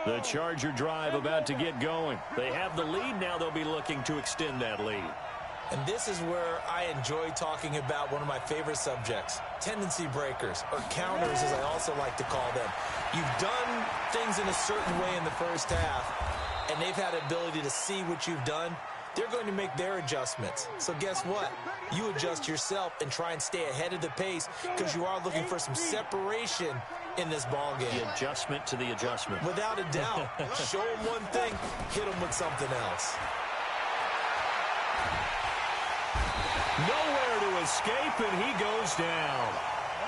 The Charger drive about to get going. They have the lead. Now they'll be looking to extend that lead. And this is where I enjoy talking about one of my favorite subjects, tendency breakers, or counters as I also like to call them. You've done things in a certain way in the first half, and they've had the ability to see what you've done. They're going to make their adjustments. So guess what? You adjust yourself and try and stay ahead of the pace because you are looking for some separation in this ball game. The adjustment to the adjustment. Without a doubt. Show them one thing, hit them with something else. Nowhere to escape, and he goes down.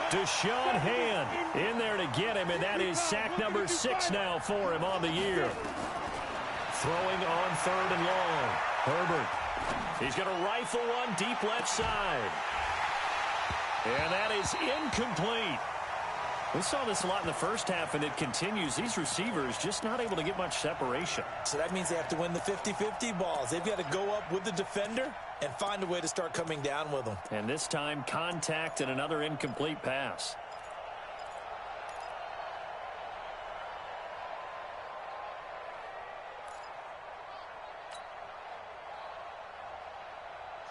Deshaun Hand in there to get him, and that is sack number 6 now for him on the year. Throwing on 3rd and long. Herbert. He's going to rifle one deep left side. And that is incomplete. We saw this a lot in the first half, and it continues. These receivers just not able to get much separation. So that means they have to win the 50-50 balls. They've got to go up with the defender and find a way to start coming down with them. And this time, contact and another incomplete pass.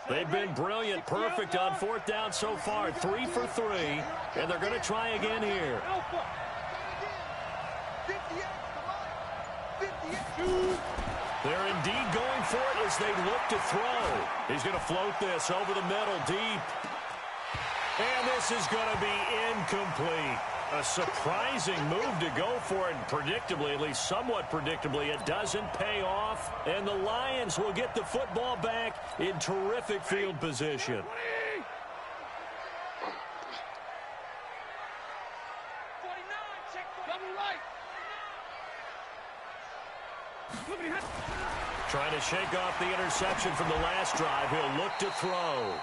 They've been brilliant, perfect on 4th down so far. 3 for 3, and they're going to try again here. They're indeed going for it as they look to throw. He's going to float this over the middle deep. And this is going to be incomplete. A surprising move to go for it, and predictably, at least somewhat predictably, it doesn't pay off. And the Lions will get the football back in terrific field position. Trying to shake off the interception from the last drive. He'll look to throw.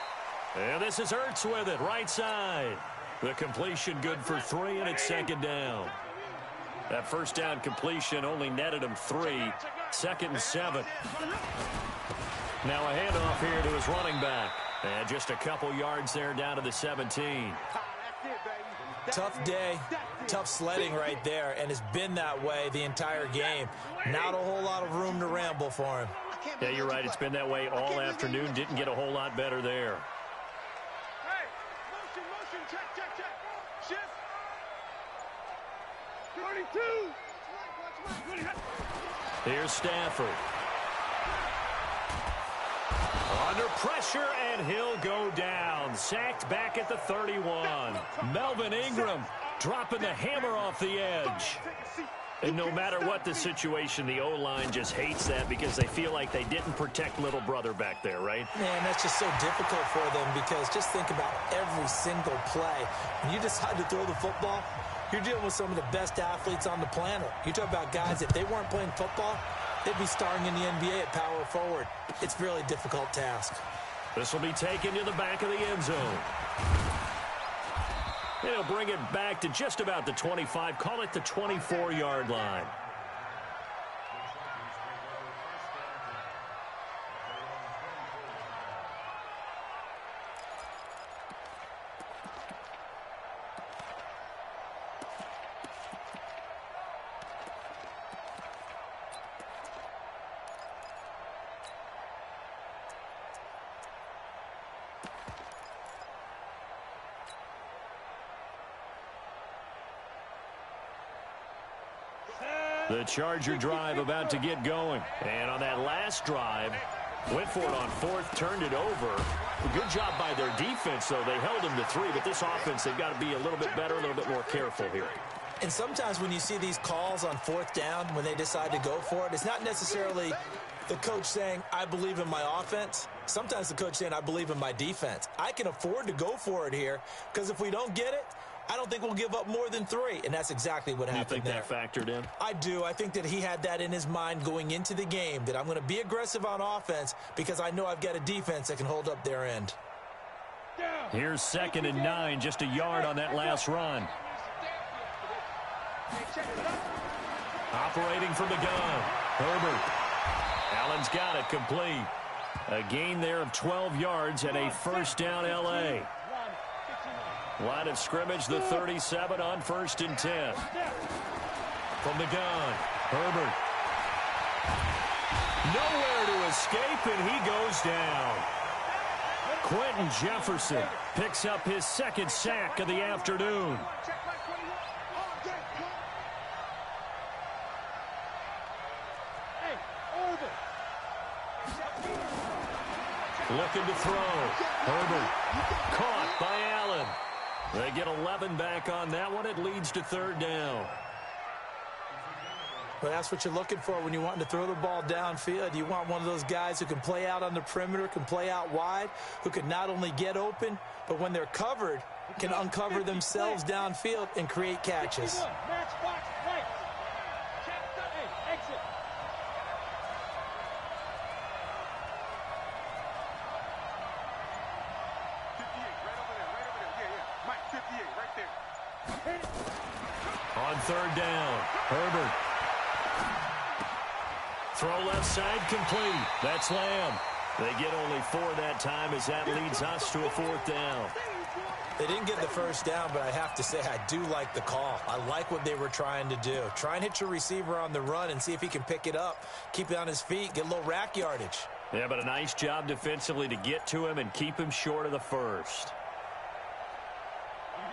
And this is Ertz with it, right side. The completion good for 3, and it's 2nd down. That first down completion only netted him 3. 2nd and 7. Now a handoff here to his running back. And just a couple yards there down to the 17. Tough day, tough sledding right there, and it's been that way the entire game. Not a whole lot of room to ramble for him. Yeah, you're right. It's been that way all afternoon. Didn't get a whole lot better there. Here's Stafford. Under pressure, and he'll go down. Sacked back at the 31. Melvin Ingram dropping the hammer off the edge. And no matter what the situation, the O-line just hates that because they feel like they didn't protect little brother back there, right? Man, that's just so difficult for them because just think about every single play. When you decide to throw the football, you're dealing with some of the best athletes on the planet. You talk about guys, if they weren't playing football, they'd be starring in the NBA at power forward. It's a really difficult task. This will be taken to the back of the end zone. They'll bring it back to just about the 25. Call it the 24-yard line. The Charger drive about to get going. And on that last drive, went for it on 4th, turned it over. Good job by their defense, though. They held them to 3, but this offense, they've got to be a little bit better, a little bit more careful here. And sometimes when you see these calls on 4th down, when they decide to go for it, it's not necessarily the coach saying, I believe in my offense. Sometimes the coach saying, I believe in my defense. I can afford to go for it here because if we don't get it, I don't think we'll give up more than 3, and that's exactly what happened there. You think that factored in? I do. I think that he had that in his mind going into the game, that I'm going to be aggressive on offense because I know I've got a defense that can hold up their end. Here's 2nd and 9, just a yard on that last run. Operating from the gun, Herbert. Allen's got it complete. A gain there of 12 yards and a first down L.A. Line of scrimmage, the 37 on 1st and 10. From the gun, Herbert. Nowhere to escape, and he goes down. Quentin Jefferson picks up his second sack of the afternoon. Looking to throw. Herbert caught by Allen. They get 11 back on that one. It leads to third down. Well, that's what you're looking for when you want to throw the ball downfield. You want one of those guys who can play out on the perimeter, can play out wide, who can not only get open, but when they're covered, can uncover themselves downfield and create catches. On third down, Herbert. Throw left side complete. That's Lamb. They get only 4 that time as that leads us to a fourth down. They didn't get the first down, but I have to say I do like the call. I like what they were trying to do. Try and hit your receiver on the run and see if he can pick it up, keep it on his feet, get a little rack yardage. Yeah, but a nice job defensively to get to him and keep him short of the first.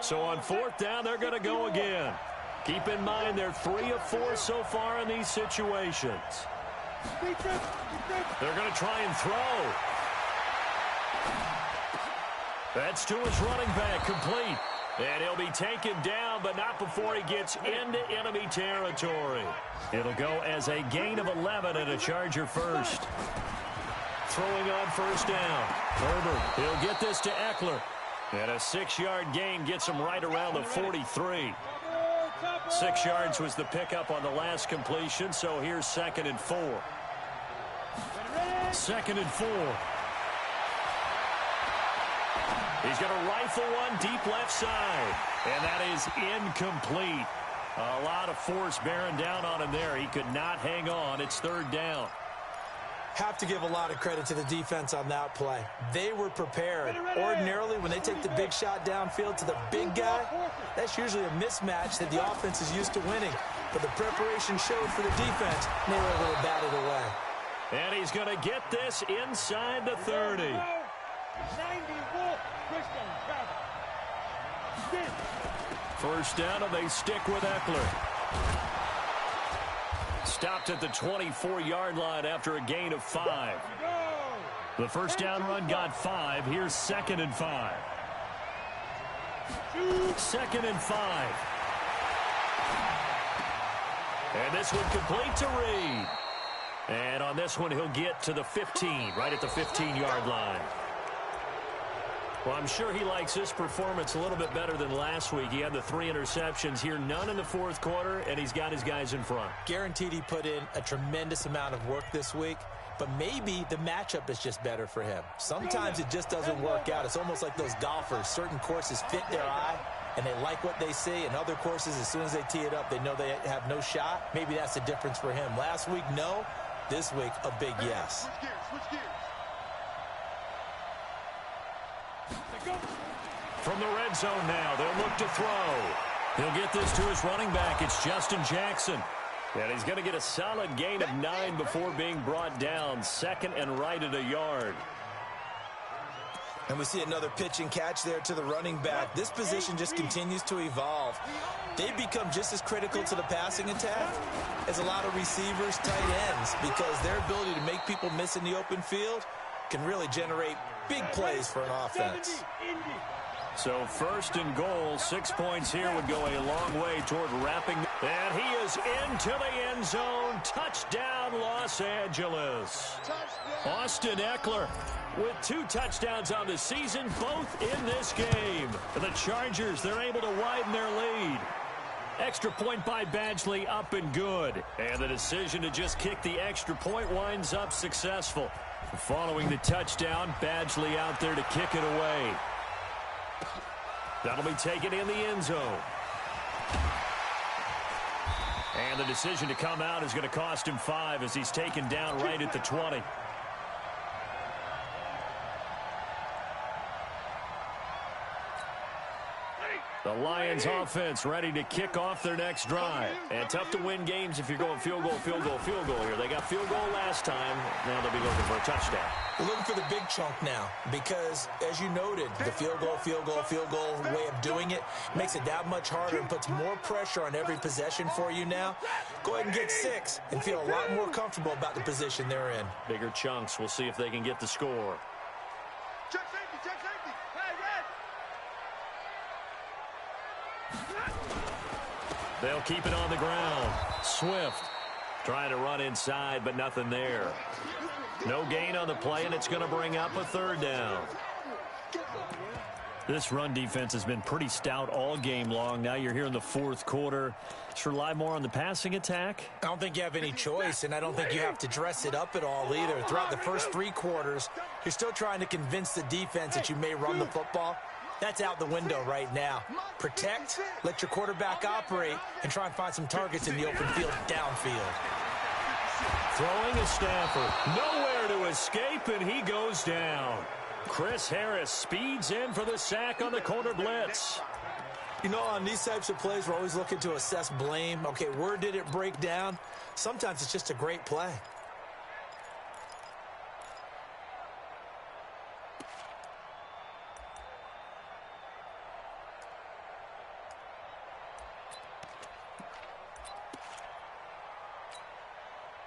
So on fourth down, they're going to go again. Keep in mind they're 3 of 4 so far in these situations. They're going to try and throw. That's to his running back, complete. And he'll be taken down, but not before he gets into enemy territory. It'll go as a gain of 11 and a Charger first. Throwing on first down. Herbert, he'll get this to Eckler. And a 6-yard gain gets him right around the 43. 6 yards was the pickup on the last completion, so here's 2nd and 4. 2nd and 4. He's going to rifle one deep left side, and that is incomplete. A lot of force bearing down on him there. He could not hang on. It's third down. Have to give a lot of credit to the defense on that play. They were prepared. Ordinarily, when they take the big shot downfield to the big guy, that's usually a mismatch that the offense is used to winning. But the preparation showed for the defense, and they were able to bat it away. And he's going to get this inside the 30. First down, and they stick with Eckler. Stopped at the 24-yard line after a gain of 5. The first down run got 5. Here's 2nd and 5. 2nd and 5. And this one complete to Reed. And on this one, he'll get to the 15, right at the 15-yard line. Well, I'm sure he likes this performance a little bit better than last week. He had the 3 interceptions here, none in the fourth quarter, and he's got his guys in front. Guaranteed he put in a tremendous amount of work this week, but maybe the matchup is just better for him. Sometimes it just doesn't work out. It's almost like those golfers. Certain courses fit their eye, and they like what they see, and other courses, as soon as they tee it up, they know they have no shot. Maybe that's the difference for him. Last week, no. This week, a big yes. Switch gears. From the red zone now, they'll look to throw. He'll get this to his running back. It's Justin Jackson. And he's going to get a solid gain of 9 before being brought down. 2nd and right at a yard. And we see another pitch and catch there to the running back. This position just continues to evolve. They become just as critical to the passing attack as a lot of receivers, tight ends, because their ability to make people miss in the open field can really generate big plays for an offense. So 1st and goal, 6 points here would go a long way toward wrapping. And he is into the end zone. Touchdown, Los Angeles. Austin Eckler with 2 touchdowns on the season, both in this game. The Chargers, they're able to widen their lead. Extra point by Badgley, up and good. And the decision to just kick the extra point winds up successful. Following the touchdown, Badgley out there to kick it away. That'll be taken in the end zone. And the decision to come out is going to cost him 5 as he's taken down right at the 20. The Lions offense ready to kick off their next drive. And tough to win games if you're going field goal, field goal, field goal here. They got field goal last time. Now they'll be looking for a touchdown. We're looking for the big chunk now because, as you noted, the field goal, field goal, field goal way of doing it makes it that much harder and puts more pressure on every possession for you now. Go ahead and get 6 and feel a lot more comfortable about the position they're in. Bigger chunks. We'll see if they can get the score. Check safety, check safety. Hey, red. They'll keep it on the ground. Swift trying to run inside, but nothing there. No gain on the play, and it's going to bring up a 3rd down. This run defense has been pretty stout all game long. Now you're here in the 4th quarter. Should rely more on the passing attack? I don't think you have any choice, and I don't think you have to dress it up at all either. Throughout the first 3 quarters, you're still trying to convince the defense that you may run the football. That's out the window right now. Protect, let your quarterback operate, and try and find some targets in the open field downfield. Throwing is Stafford. Nowhere to escape, and he goes down. Chris Harris speeds in for the sack on the corner blitz. You know, on these types of plays, we're always looking to assess blame. Okay, where did it break down? Sometimes it's just a great play.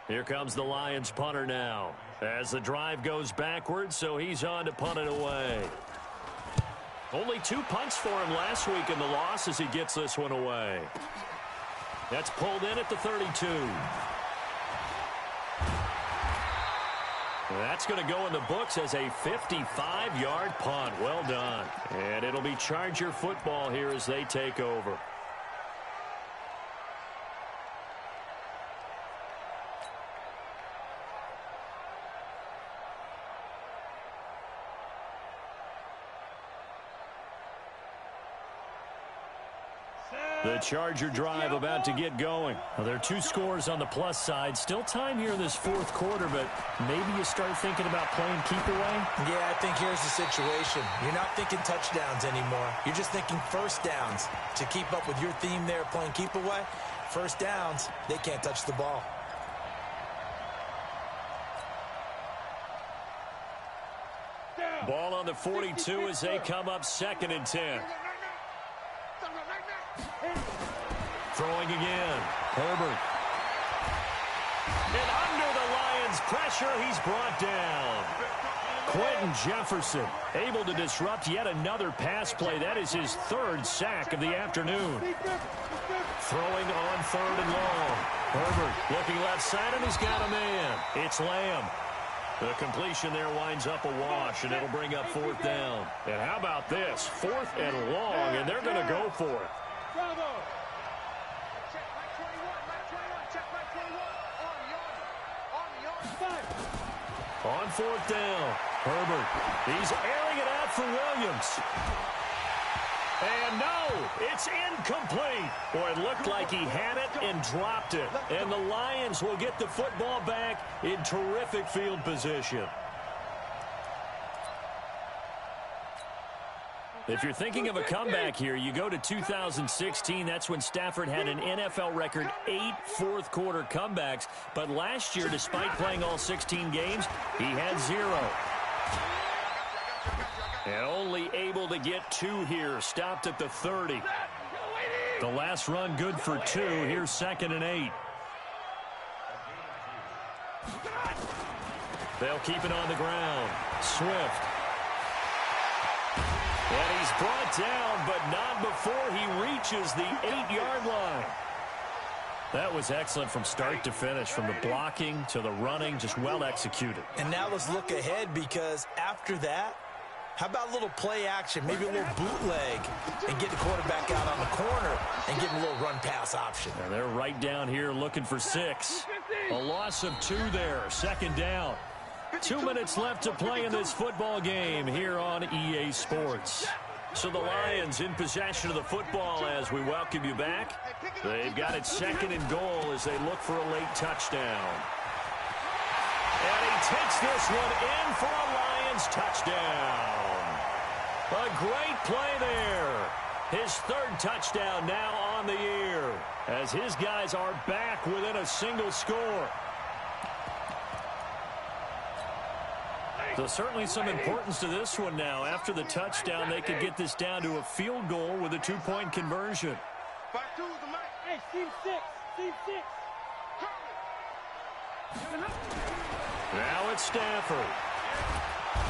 Here comes the Lions punter now as the drive goes backwards, so he's on to punt it away. Only 2 punts for him last week in the loss as he gets this one away. That's pulled in at the 32. That's going to go in the books as a 55-yard punt. Well done. And it'll be Charger football here as they take over. The Charger drive about to get going. Well, there are 2 scores on the plus side. Still time here in this 4th quarter, but maybe you start thinking about playing keep away? Yeah, I think here's the situation. You're not thinking touchdowns anymore. You're just thinking first downs. To keep up with your theme there, playing keep away, first downs, they can't touch the ball. Ball on the 42 as they come up 2nd and 10. Throwing again. Herbert. And under the Lions' pressure, he's brought down. Quentin Jefferson able to disrupt yet another pass play. That is his 3rd sack of the afternoon. Throwing on 3rd and long. Herbert looking left side, and he's got a man. It's Lamb. The completion there winds up a wash, and it'll bring up 4th down. And how about this? 4th and long, and they're going to go for it. Bravo. Check back 21, check back 21. On the yard. On 4th down, Herbert. He's airing it out for Williams. And no, it's incomplete. Boy, it looked like he had it and dropped it. And the Lions will get the football back in terrific field position. If you're thinking of a comeback here, you go to 2016. That's when Stafford had an NFL record 8 fourth-quarter comebacks. But last year, despite playing all 16 games, he had 0. And only able to get 2 here. Stopped at the 30. The last run good for 2. Here's 2nd and 8. They'll keep it on the ground. Swift. And he's brought down, but not before he reaches the 8-yard line. That was excellent from start to finish, from the blocking to the running, just well executed. And now let's look ahead, because after that, how about a little play action, maybe a little bootleg, and get the quarterback out on the corner and give him a little run-pass option. And they're right down here looking for 6. A loss of 2 there, 2nd down. 2 minutes left to play in this football game here on EA Sports. So the Lions in possession of the football as we welcome you back. They've got it 2nd and goal as they look for a late touchdown. And he takes this one in for a Lions touchdown. A great play there. His third touchdown now on the year, as his guys are back within a single score. So certainly some importance to this one now. After the touchdown, they could get this down to a field goal with a two-point conversion. Hey, team 6. Team 6. Now it's Stafford.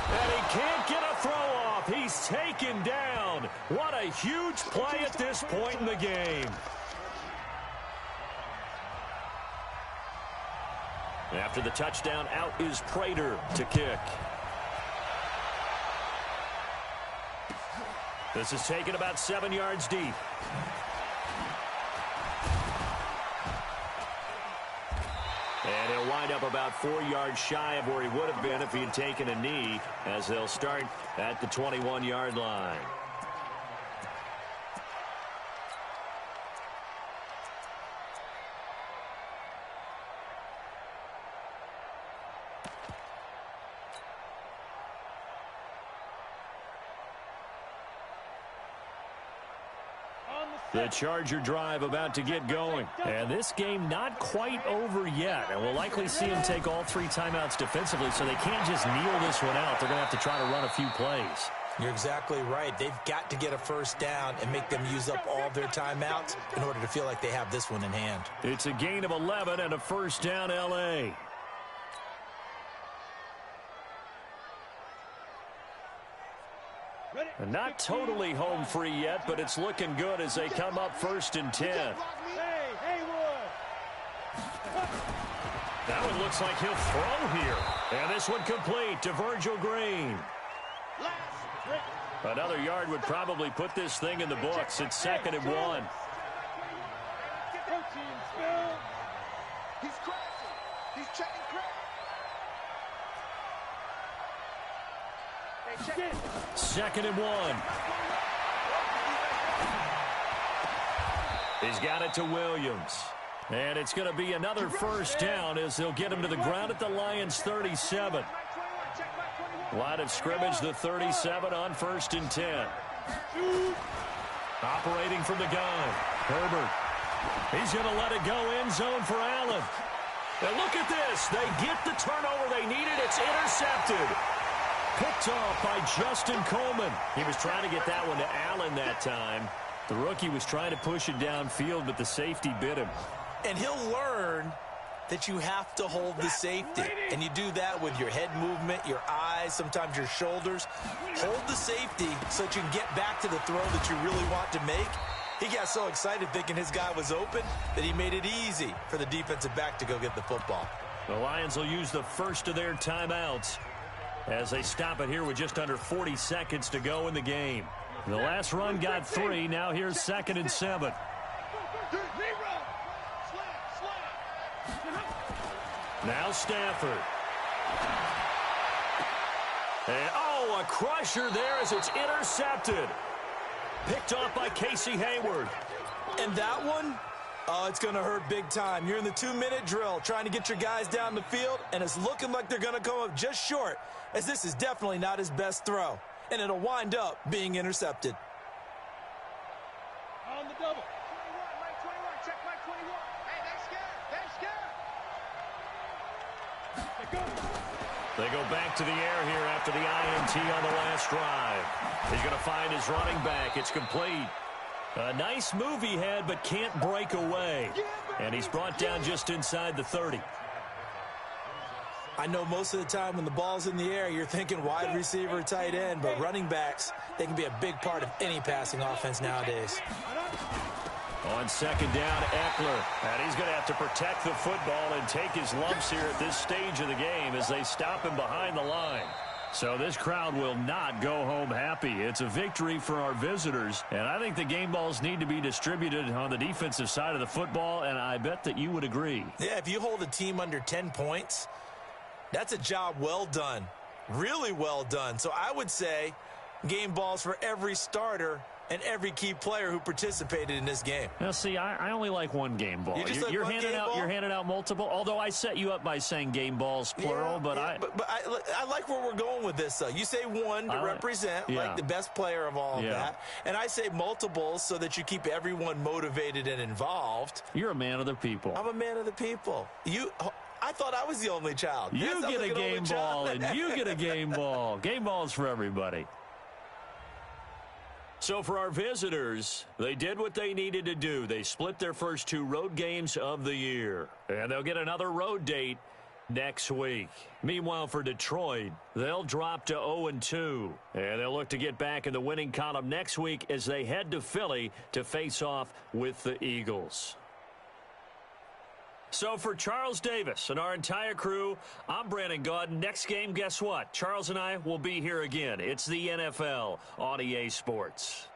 And he can't get a throw off. He's taken down. What a huge play at this point in the game. After the touchdown, out is Prater to kick. This is taken about 7 yards deep. And he'll wind up about 4 yards shy of where he would have been if he had taken a knee, as they'll start at the 21-yard line. The Charger drive about to get going. And this game not quite over yet. And we'll likely see them take all 3 timeouts defensively, so they can't just kneel this one out. They're going to have to try to run a few plays. You're exactly right. They've got to get a first down and make them use up all of their timeouts in order to feel like they have this one in hand. It's a gain of 11 and a first down, L.A. And not totally home free yet, but it's looking good as they come up 1st and 10. Hey, Haywood. That one looks like he'll throw here. And this one complete to Virgil Green. Another yard would probably put this thing in the books. It's 2nd and 1. He's crashing. He's checking crack. 2nd and 1. He's got it to Williams. And it's going to be another first down as they'll get him to the ground at the Lions' 37. Line of scrimmage, the 37 on 1st and 10. Operating from the gun, Herbert. He's going to let it go end zone for Allen. And look at this. They get the turnover they needed. It's intercepted. Picked off by Justin Coleman. He was trying to get that one to Allen that time. The rookie was trying to push it downfield, but the safety bit him. And he'll learn that you have to hold the safety. And you do that with your head movement, your eyes, sometimes your shoulders. Hold the safety so that you can get back to the throw that you really want to make. He got so excited thinking his guy was open that he made it easy for the defensive back to go get the football. The Lions will use the first of their timeouts as they stop it here with just under 40 seconds to go in the game. The last run got 3. Now here's 2nd and 7. Now Stafford. And, oh, a crusher there as it's intercepted. Picked off by Casey Hayward. And that one, oh, it's going to hurt big time. You're in the 2-minute drill trying to get your guys down the field, and it's looking like they're going to come up just short, as this is definitely not his best throw. And it'll wind up being intercepted. On the double. 21, Mike 21. Check Mike 21. Hey, they're scared. They go back to the air here after the INT on the last drive. He's going to find his running back. It's complete. A nice move he had, but can't break away. And he's brought down just inside the 30. I know most of the time when the ball's in the air, you're thinking wide receiver, tight end, but running backs, they can be a big part of any passing offense nowadays. On 2nd down, Eckler. And he's going to have to protect the football and take his lumps here at this stage of the game as they stop him behind the line. So this crowd will not go home happy. It's a victory for our visitors, and I think the game balls need to be distributed on the defensive side of the football, and I bet that you would agree. Yeah, if you hold a team under 10 points, that's a job well done, really well done. So I would say game balls for every starter and every key player who participated in this game. Now, see, I only like one game ball. You're handing out. You're handing out multiple. Although I set you up by saying game balls plural, but I like where we're going with this. Though you say one to represent like the best player of all of that, and I say multiples so that you keep everyone motivated and involved. You're a man of the people. I'm a man of the people. I thought I was the only child. You get a game ball, and you get a game ball. Game balls for everybody. So for our visitors, they did what they needed to do. They split their first 2 road games of the year, and they'll get another road date next week. Meanwhile, for Detroit, they'll drop to 0-2, and they'll look to get back in the winning column next week as they head to Philly to face off with the Eagles. So for Charles Davis and our entire crew, I'm Brandon Gaudin. Next game, guess what? Charles and I will be here again. It's the NFL on EA Sports.